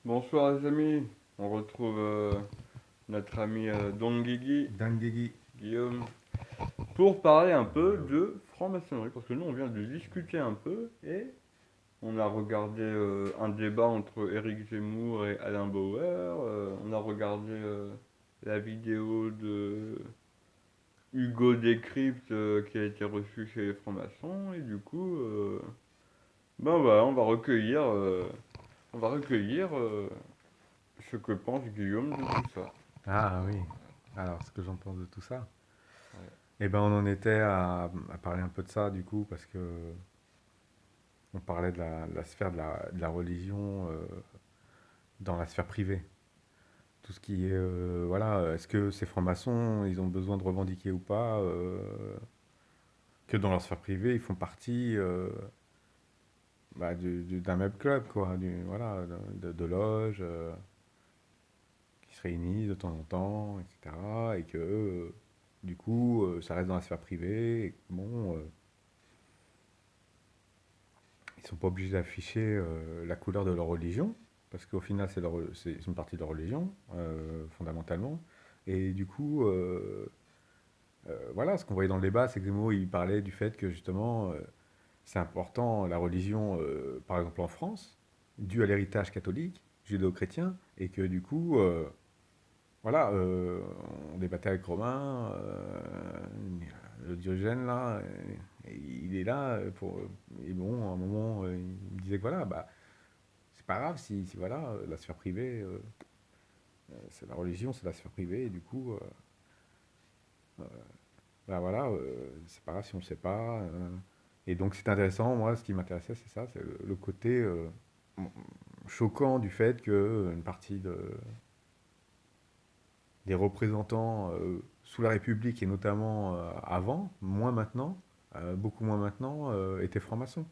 Bonsoir les amis, on retrouve notre ami Don Guigui, Dangegi. Guillaume, pour parler un peu de franc-maçonnerie, parce que nous on vient de discuter un peu et on a regardé un débat entre Éric Zemmour et Alain Bauer, on a regardé la vidéo de Hugo Décrypte qui a été reçue chez les francs-maçons et du coup, ben voilà, on va recueillir ce que pense Guillaume de tout ça. Ah oui. Alors, ce que j'en pense de tout ça. Ouais. Eh ben, on en était à parler un peu de ça, du coup, parce que on parlait de la sphère de la religion dans la sphère privée. Tout ce qui est, voilà, est-ce que ces francs-maçons, ils ont besoin de revendiquer ou pas que dans leur sphère privée, ils font partie bah, d'un même club, quoi, voilà, de loges qui se réunissent de temps en temps, etc. Et que, du coup, ça reste dans la sphère privée. Et que, bon, ils sont pas obligés d'afficher la couleur de leur religion, parce qu'au final, c'est une partie de leur religion, fondamentalement. Et du coup, voilà, ce qu'on voyait dans le débat, c'est que Zemmour, il parlait du fait que justement, c'est important, la religion, par exemple en France, due à l'héritage catholique, judéo-chrétien, et que du coup, voilà, on débattait avec Romain, le Diogène là, et il est là pour. Et bon, à un moment, il me disait que voilà, bah, c'est pas grave si voilà, la sphère privée, c'est la religion, c'est la sphère privée, et du coup, bah voilà, c'est pas grave si on le sait pas. Et donc c'est intéressant, moi, ce qui m'intéressait, c'est ça, c'est le côté choquant du fait que une partie des représentants sous la République et notamment avant, moins maintenant, beaucoup moins maintenant, étaient francs-maçons.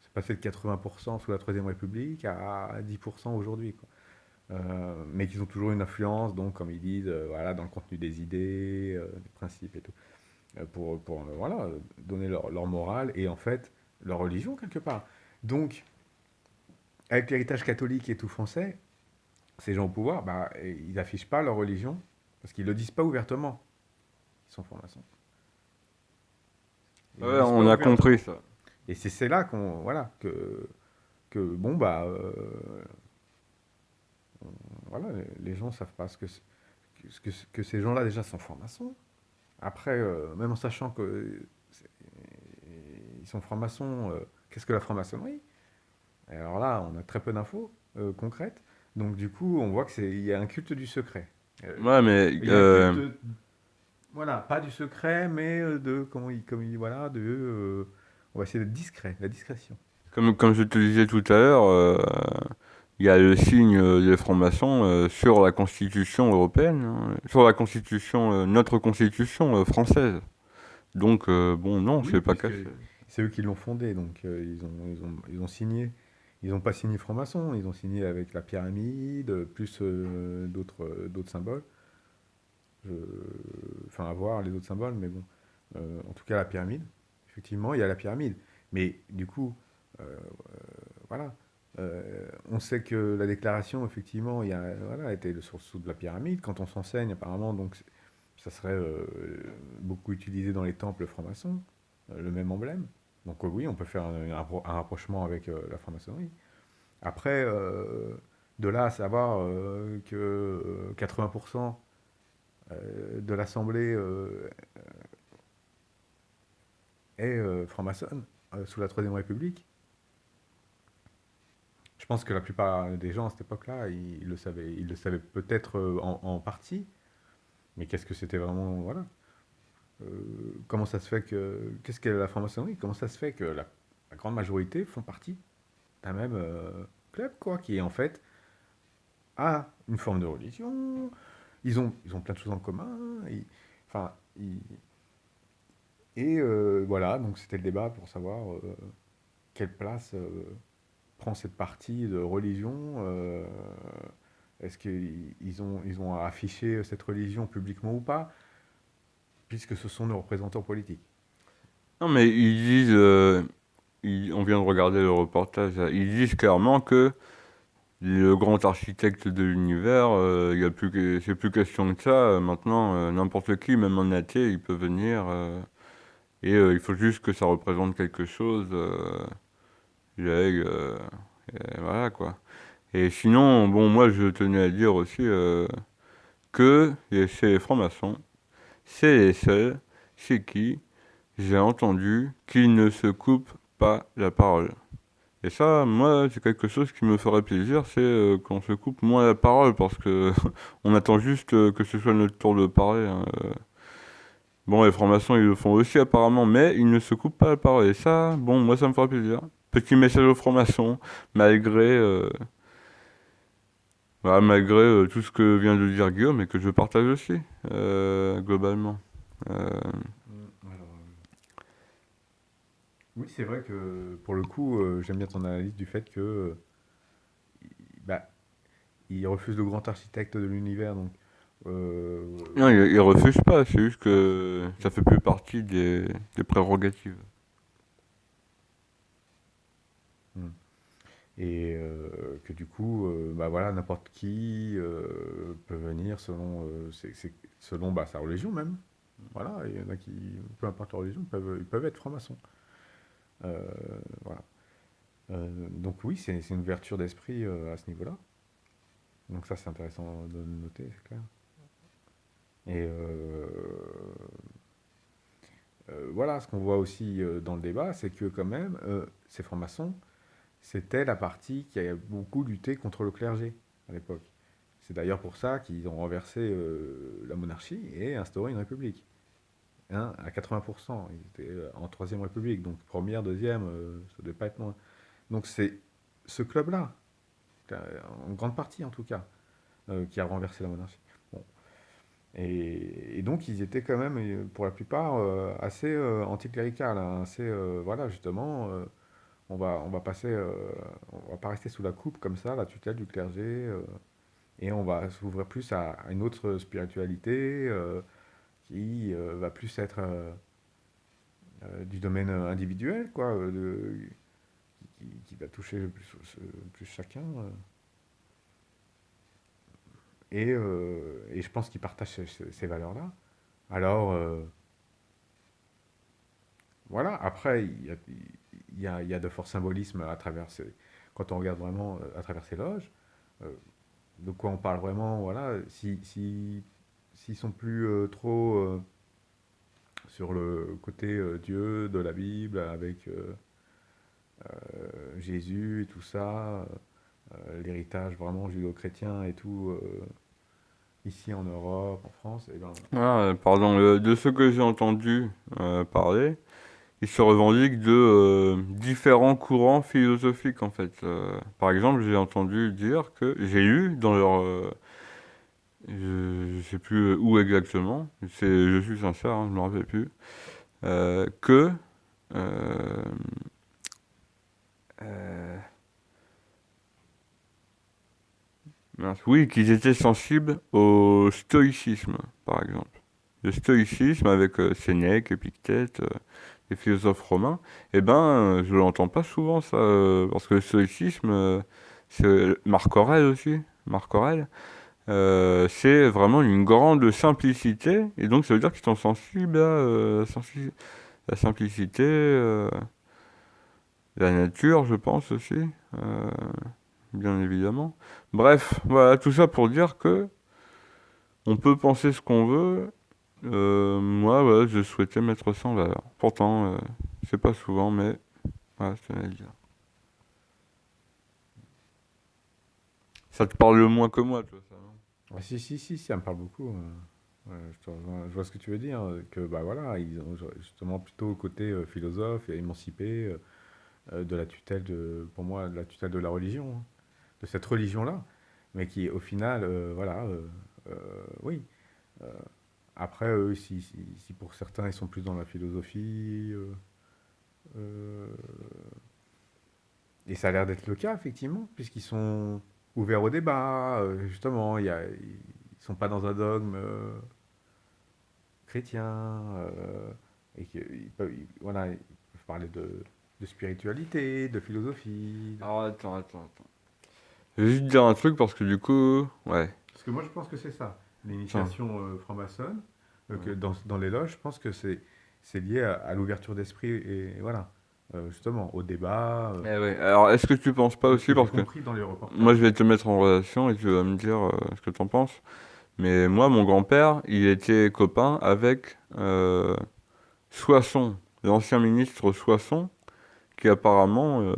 C'est passé de 80% sous la Troisième République à 10% aujourd'hui, quoi. Mais qu'ils ont toujours une influence, donc, comme ils disent, voilà, dans le contenu des idées, des principes et tout, pour voilà, donner leur morale et en fait leur religion quelque part. Donc, avec l'héritage catholique et tout français, ces gens au pouvoir, bah, ils n'affichent pas leur religion parce qu'ils ne le disent pas ouvertement. Ils sont francs-maçons. Ils le Ouais, disent pas on a compris ouvertement. ça. Et c'est là qu'on voilà que bon bah voilà les gens savent pas ce que ces gens-là déjà sont francs-maçons. Après même en sachant que ils sont francs-maçons, qu'est-ce que la franc-maçonnerie? Et alors là, on a très peu d'infos concrètes. Donc du coup, on voit que c'est il y a un culte du secret. Euh, Ouais, mais il y a un culte voilà, pas du secret, mais de voilà, on va essayer d'être discret, la discrétion. comme je te disais tout à l'heure, il y a le signe des francs-maçons sur la Constitution européenne, hein, sur la Constitution, notre Constitution française. Donc, bon, non, c'est Oui, pas puisque caché. c'est eux qui l'ont fondé, donc ils ont signé. Ils n'ont pas signé franc-maçon, ils ont signé avec la pyramide, plus d'autres symboles. Je- Enfin, à voir les autres symboles, mais bon. En tout cas, la pyramide. Effectivement, il y a la pyramide. Mais du coup, euh, voilà. On sait que la déclaration, effectivement, voilà, était sur le sous de la pyramide. Quand on s'enseigne, apparemment, donc ça serait beaucoup utilisé dans les temples francs-maçons, le même emblème. Donc oui, on peut faire un rapprochement avec la franc-maçonnerie. Après, de là à savoir que 80% de l'Assemblée est franc-maçonne sous la Troisième République, je pense que la plupart des gens à cette époque-là, ils le savaient. Ils le savaient peut-être en partie, mais qu'est-ce que c'était vraiment, voilà. Comment ça se fait que... Qu'est-ce qu'est la franc-maçonnerie? Comment ça se fait que la grande majorité font partie d'un même club, quoi, qui est en fait a une forme de religion, ils ont plein de choses en commun, enfin, et voilà, donc c'était le débat pour savoir quelle place prend cette partie de religion. Est-ce qu'ils ont affiché cette religion publiquement ou pas, puisque ce sont nos représentants politiques. Non, mais ils disent, on vient de regarder le reportage, là, ils disent clairement que le grand architecte de l'univers, y a plus que, c'est plus question que ça. Maintenant, n'importe qui, même un athée, il peut venir. Il faut juste que ça représente quelque chose. Euh, et voilà quoi. Et sinon, bon, moi je tenais à dire aussi que chez les francs-maçons, c'est les seuls chez qui j'ai entendu qu'ils ne se coupent pas la parole. Et ça, moi, c'est quelque chose qui me ferait plaisir, c'est qu'on se coupe moins la parole, parce que on attend juste que ce soit notre tour de parler, hein. Bon, les francs-maçons, ils le font aussi apparemment, mais ils ne se coupent pas la parole. Et ça, bon, moi, ça me ferait plaisir. Petit message aux francs-maçons, malgré, voilà, malgré tout ce que vient de dire Guillaume, et que je partage aussi, globalement. Euh, Alors, oui, c'est vrai que pour le coup, j'aime bien ton analyse du fait que bah, il refuse le grand architecte de l'univers, donc non, ils refusent pas, c'est juste ouais. que ça fait plus partie des prérogatives. Mm. Et que du coup, bah voilà, n'importe qui peut venir selon, selon bah, sa religion même. Voilà, il y en a qui, peu importe leur religion, ils peuvent être francs-maçons. Euh, voilà. Donc oui, c'est une ouverture d'esprit à ce niveau-là. Donc ça, c'est intéressant de le noter, c'est clair. Et voilà, ce qu'on voit aussi dans le débat, c'est que quand même, ces francs-maçons, c'était la partie qui a beaucoup lutté contre le clergé à l'époque. C'est d'ailleurs pour ça qu'ils ont renversé la monarchie et instauré une république. Hein, à 80%. Ils étaient en troisième république, donc première, deuxième, ça ne devait pas être loin. Donc c'est ce club-là, en grande partie en tout cas, qui a renversé la monarchie. Bon. Et donc ils étaient quand même, pour la plupart, assez anticlérical, hein, assez, voilà, justement, on va passer, on va pas rester sous la coupe comme ça, la tutelle du clergé, et on va s'ouvrir plus à une autre spiritualité qui va plus être du domaine individuel, quoi, qui va toucher plus chacun. Et je pense qu'ils partagent ces valeurs-là. Alors, voilà, après, il y a de forts symbolismes à travers quand on regarde vraiment à travers ces loges. Euh, de quoi on parle vraiment, voilà, s'ils sont plus trop sur le côté Dieu de la Bible, avec Jésus et tout ça, l'héritage vraiment judéo-chrétien et tout, ici en Europe, en France, et ben, Ah, pardon, de ce que j'ai entendu parler, ils se revendiquent de différents courants philosophiques en fait. Par exemple, j'ai entendu dire que j'ai lu dans leur, je sais plus où exactement, je suis sincère, hein, je me rappelle plus, que euh, euh, mince, oui, qu'ils étaient sensibles au stoïcisme, par exemple. Le stoïcisme avec Sénèque, Épictète, les philosophes romains, eh ben, je l'entends pas souvent ça, parce que le stoïcisme, c'est Marc Aurèle aussi, Marc Aurèle, c'est vraiment une grande simplicité, et donc ça veut dire qu'ils sont sensibles à la simplicité, la nature, je pense aussi, euh, bien évidemment. Bref, voilà, tout ça pour dire que on peut penser ce qu'on veut. Moi, voilà, je souhaitais mettre ça en valeur. Pourtant, c'est pas souvent, mais voilà, je tenais à le dire. Ça te parle moins que moi, toi, ça, non? ah, si, ça me parle beaucoup. Je vois ce que tu veux dire, que bah voilà, ils ont justement plutôt le côté philosophe et émancipé de la tutelle pour moi, de la tutelle de la religion, hein, de cette religion-là, mais qui au final, voilà, oui. euh, Après, eux, si pour certains ils sont plus dans la philosophie, euh, et ça a l'air d'être le cas effectivement, puisqu'ils sont ouverts au débat, justement, ils sont pas dans un dogme. Chrétiens, et voilà, ils peuvent parler de spiritualité, de philosophie. Alors, attends. Je vais juste dire un truc parce que du coup, ouais. Parce que moi, je pense que c'est ça. Tiens. L'initiation franc-maçonne, que Ouais. dans les loges, je pense que c'est lié à l'ouverture d'esprit et voilà, justement, au débat, Eh ouais. Alors, est-ce que tu penses pas de ce aussi, que j'ai parce que compris dans les moi, reportages. je vais te mettre en relation et tu vas me dire ce que t'en penses. Mais moi, mon grand-père, il était copain avec Soissons, l'ancien ministre Soissons, qui apparemment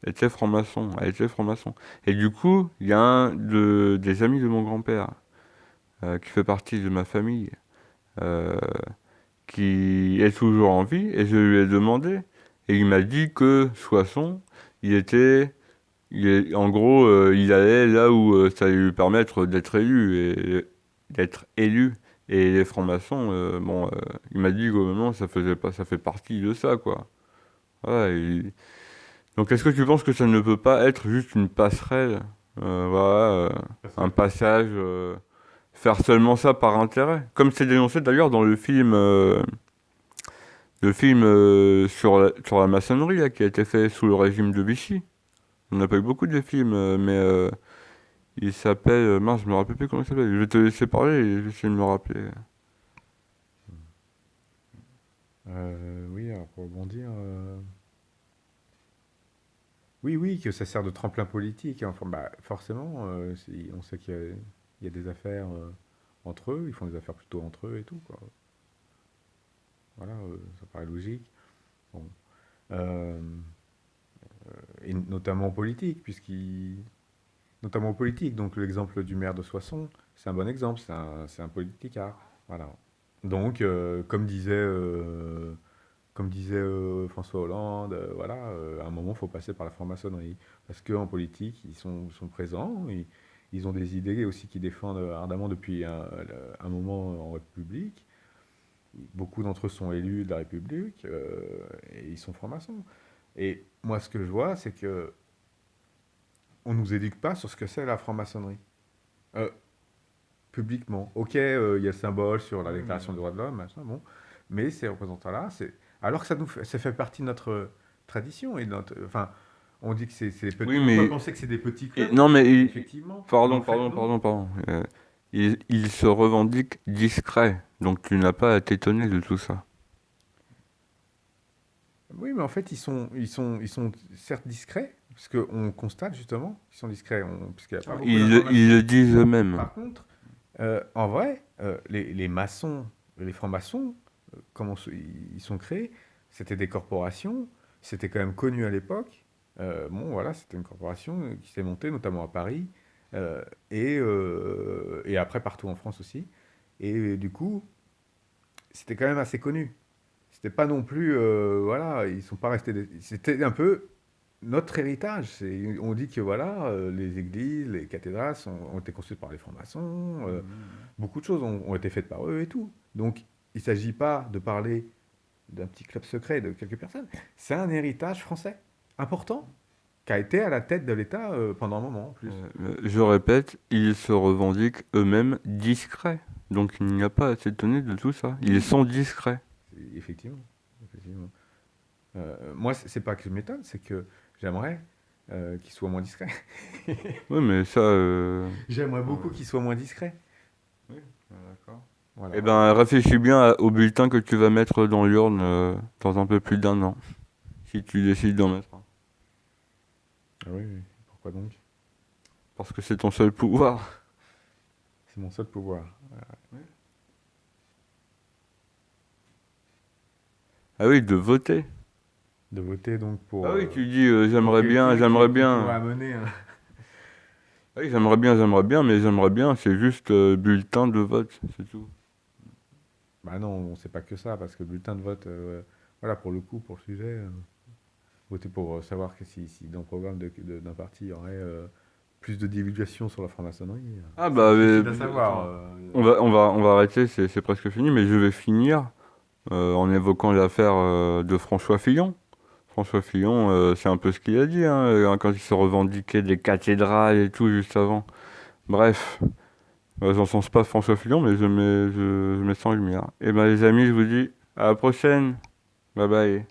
était franc-maçon, a été franc-maçon. Et du coup, il y a des amis de mon grand-père, qui fait partie de ma famille, euh, qui est toujours en vie, et je lui ai demandé, et il m'a dit que Soissons, il était, en gros, il allait là où ça allait lui permettre d'être élu, et d'être élu. Et les francs-maçons, bon, il m'a dit qu'au moment, ça faisait pas, ça fait partie de ça, quoi. Voilà, donc est-ce que tu penses que ça ne peut pas être juste une passerelle, voilà, Parce un que, passage, faire seulement ça par intérêt, comme c'est dénoncé d'ailleurs dans le film sur la maçonnerie là, qui a été fait sous le régime de Vichy. On n'a pas eu beaucoup de films, mais il s'appelle, mince, je me rappelle plus comment il s'appelle. Je vais te laisser parler et je vais essayer de me rappeler. oui, alors pour rebondir, oui, oui, que ça sert de tremplin politique, hein. Enfin, bah, forcément, on sait qu'il y a des affaires entre eux, ils font des affaires plutôt entre eux et tout, quoi. Voilà, ça paraît logique. Bon. Euh, et notamment politique, notamment politique. Donc l'exemple du maire de Soissons, c'est un bon exemple, c'est un politicard. Voilà. Donc, comme disait François Hollande, voilà, à un moment, il faut passer par la franc-maçonnerie. Parce qu'en politique, ils sont présents, ils ont des idées aussi qu'ils défendent ardemment depuis un moment en République. Beaucoup d'entre eux sont élus de la République et ils sont francs-maçons. Et moi, ce que je vois, c'est que on nous éduque pas sur ce que c'est la franc-maçonnerie. Euh, Publiquement. Ok, il y a le symbole sur la Oui, mais Déclaration des droits de l'homme, machin, bon. Mais ces représentants-là, alors que ça fait partie de notre tradition et de notre, enfin, on dit que oui, on peut mais penser que c'est des petits et, clubs, non, mais effectivement, mais pardon, en fait pardon, non. pardon, pardon. Il se revendique discret, donc tu n'as pas à t'étonner de tout ça. Oui, mais en fait ils sont certes discrets, parce qu'on constate justement qu'ils sont discrets, puisqu'il n'y a pas beaucoup Ils d'informations. le disent eux-mêmes. Par contre, en vrai, les maçons, les francs-maçons, comment ils sont créés, c'était des corporations, c'était quand même connu à l'époque. Bon, voilà, c'était une corporation qui s'est montée, notamment à Paris, et après partout en France aussi. Et du coup, c'était quand même assez connu. C'était pas non plus, voilà, ils sont pas restés. C'était un peu notre héritage. On dit que voilà, les églises, les cathédrales ont été construites par les francs-maçons. Beaucoup de choses ont été faites par eux et tout. Donc, il ne s'agit pas de parler d'un petit club secret de quelques personnes. C'est un héritage français important qui a été à la tête de l'État pendant un moment en plus. Je répète, ils se revendiquent eux-mêmes discrets. Donc il n'y a pas à s'étonner de tout ça. Ils Oui, sont discrets. effectivement. Effectivement. Moi, c'est pas que je m'étonne, c'est que j'aimerais qu'ils soient moins discrets. Oui, mais ça. J'aimerais Ouais. beaucoup qu'ils soient moins discrets. Oui, d'accord. Voilà. Eh ben, réfléchis bien au bulletin que tu vas mettre dans l'urne dans un peu plus d'un an, si tu décides d'en mettre un. Ah oui, oui. Pourquoi donc? Parce que c'est ton seul pouvoir. C'est mon seul pouvoir. Ah oui, de voter. De voter donc Ah pour, oui, tu dis pour j'aimerais bien, quelqu'un qui, j'aimerais qui pourrait bien. amener un. Ah oui, j'aimerais bien, mais j'aimerais bien, c'est juste bulletin de vote, c'est tout. Bah non, c'est pas que ça, parce que bulletin de vote, voilà, pour le coup, pour le sujet, voter pour savoir que si dans le programme d'un parti il y aurait plus de divulgation sur la franc-maçonnerie, Ah c'est bah, difficile à savoir. attends. On va arrêter, c'est presque fini, mais je vais finir en évoquant l'affaire de François Fillon. François Fillon, c'est un peu ce qu'il a dit, hein, quand il se revendiquait des cathédrales et tout juste avant. Bref, j'encense pas François Fillon, mais je mets ça en lumière. Et ben les amis, je vous dis à la prochaine. Bye bye.